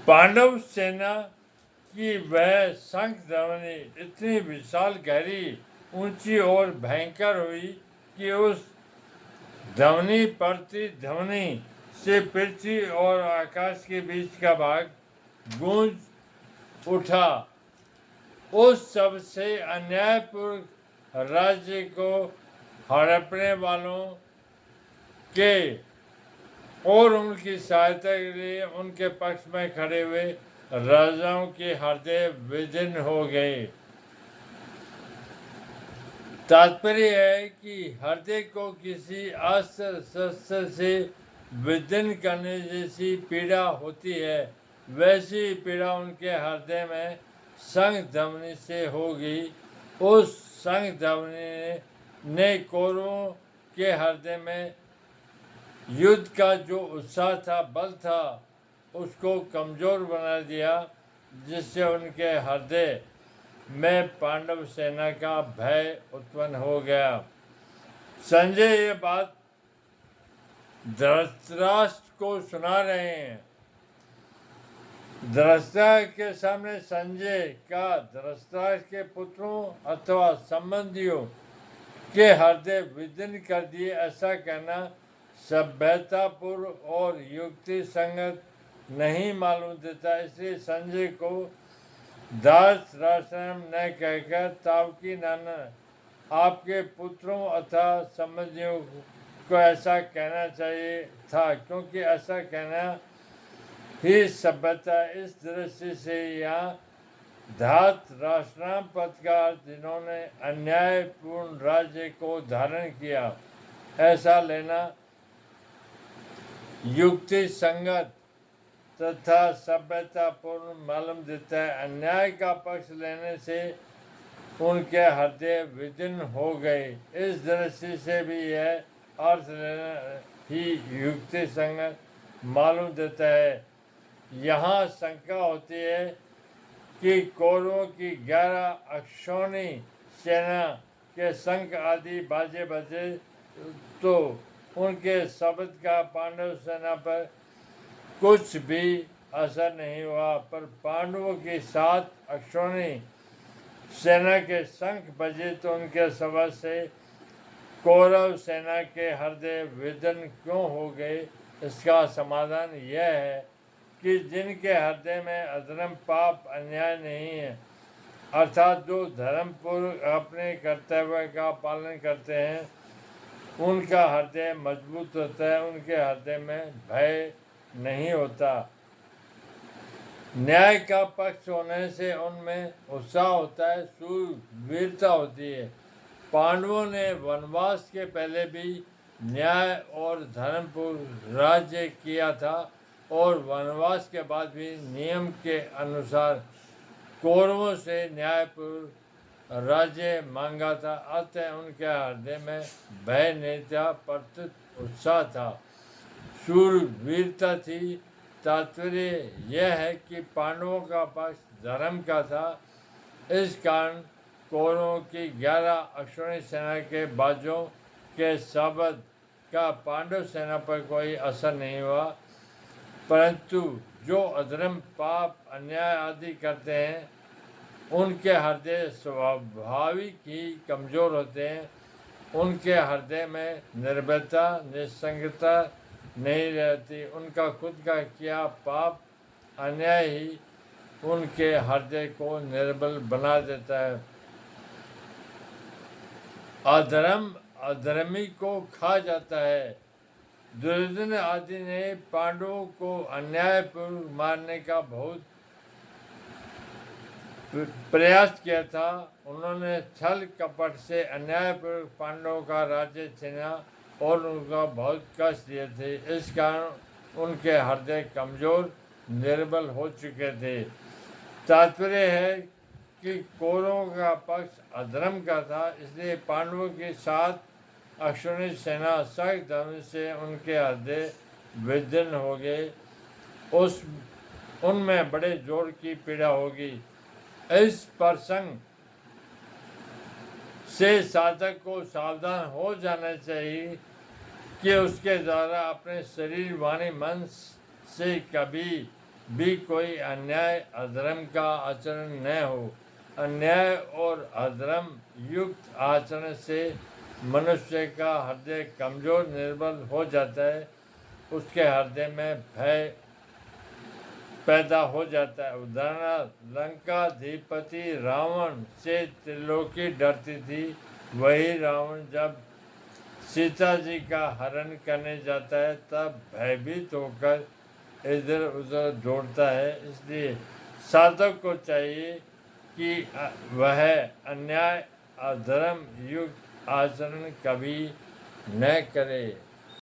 पांडव सेना की वह शंख ध्वनि इतनी विशाल, गहरी, ऊंची और भयंकर हुई कि उस ध्वनि प्रतिध्वनि से पृथ्वी और आकाश के बीच का भाग गूंज उठा। उस सबसे अन्यायपूर्ण राज्य को हड़पने वालों के और उनकी सहायता के लिए उनके पक्ष में खड़े हुए राजाओं के हृदय विदीर्ण हो गए। तात्पर्य है कि हृदय को किसी अस्त्र शस्त्र से विदीर्ण करने जैसी पीड़ा होती है, वैसी पीड़ा उनके हृदय में शंख ध्वनि से होगी। उस शंख ध्वनि ने कौरवों के हृदय में युद्ध का जो उत्साह था, बल था, उसको कमजोर बना दिया, जिससे उनके हृदय में पांडव सेना का भय उत्पन्न हो गया। संजय ये बात धृतराष्ट्र को सुना रहे हैं। धृतराष्ट्र के सामने संजय का धृतराष्ट्र के पुत्रों अथवा संबंधियों के हृदय विदीर्ण कर दिए, ऐसा कहना सभ्यतापूर्ण और युक्ति संगत नहीं मालूम देता। इसलिए संजय को धृतराष्ट्र ने कहकर तावकी नाना आपके पुत्रों अथवा संबंधियों को ऐसा कहना चाहिए था, क्योंकि ऐसा कहना ही सभ्यता। इस दृष्टि से यहाँ धृतराष्ट्र पद का जिन्होंने अन्यायपूर्ण राज्य को धारण किया, ऐसा लेना युक्ति संगत तथा सभ्यतापूर्ण मालूम देता है। अन्याय का पक्ष लेने से उनके हृदय विदीर्ण हो गए। इस दृष्टि से भी यह अर्थ लेना ही युक्ति संगत मालूम देता है। यहाँ शंका होती है कि कौरवों की 11 अक्षौणी सेना के शंख आदि बाजे बजे तो उनके शब्द का पांडव सेना पर कुछ भी असर नहीं हुआ, पर पांडवों की 7 अक्षौणी सेना के शंख बजे तो उनके शब्द से कौरव सेना के हृदय विदीर्ण क्यों हो गए। इसका समाधान यह है कि जिनके हृदय में अधर्म, पाप, अन्याय नहीं है, अर्थात जो धर्मपूर्वक अपने कर्तव्य का पालन करते हैं, उनका हृदय मजबूत होता है, उनके हृदय में भय नहीं होता। न्याय का पक्ष होने से उनमें उत्साह होता है, शूरवीरता होती है। पांडवों ने वनवास के पहले भी न्याय और धर्मपूर्ण राज्य किया था और वनवास के बाद भी नियम के अनुसार कौरवों से न्यायपूर्ण राज्य मांगा था। अतः उनके हृदय में भय नहीं था, प्रत्युत उत्साह था, शूरवीरता थी। तात्पर्य यह है कि पांडवों का पक्ष धर्म का था। इस कारण कौरवों की 11 अक्षौणी सेना के बाजों के शब्द का पांडव सेना पर कोई असर नहीं हुआ, परंतु जो अधर्म, पाप, अन्याय आदि करते हैं, उनके हृदय स्वाभाविक ही कमजोर होते हैं। उनके हृदय में निर्भयता, निसंगता नहीं रहती। उनका खुद का किया पाप, अन्याय ही उनके हृदय को निर्बल बना देता है। अधर्म अधर्मी को खा जाता है। दुर्योधन आदि ने पांडवों को अन्यायपूर्वक मारने का बहुत प्रयास किया था। उन्होंने छल कपट से अन्यायपूर्वक पांडवों का राज्य छीना और उनका बहुत कष्ट दिए थे। इस कारण उनके हृदय कमजोर, निर्बल हो चुके थे। तात्पर्य है कि कौरवों का पक्ष अधर्म का था, इसलिए पांडवों की 7 अक्षौणी सेना शंख ध्वनि से उनके हृदय विदीर्ण हो गए। उनमें बड़े जोर की पीड़ा होगी। इस प्रसंग से साधक को सावधान हो जाना चाहिए कि उसके द्वारा अपने शरीर, वाणी, मन से कभी भी कोई अन्याय अधर्म का आचरण न हो। अन्याय और अधर्म युक्त आचरण से मनुष्य का हृदय कमजोर निर्बल हो जाता है, उसके हृदय में भय पैदा हो जाता है। उदाहरण, लंकाधिपति रावण से त्रिलोकी डरती थी। वही रावण जब सीता जी का हरण करने जाता है तब भयभीत होकर इधर उधर दौड़ता है। इसलिए साधक को चाहिए कि वह अन्याय अधर्म युक्त आचरण कभी न करे।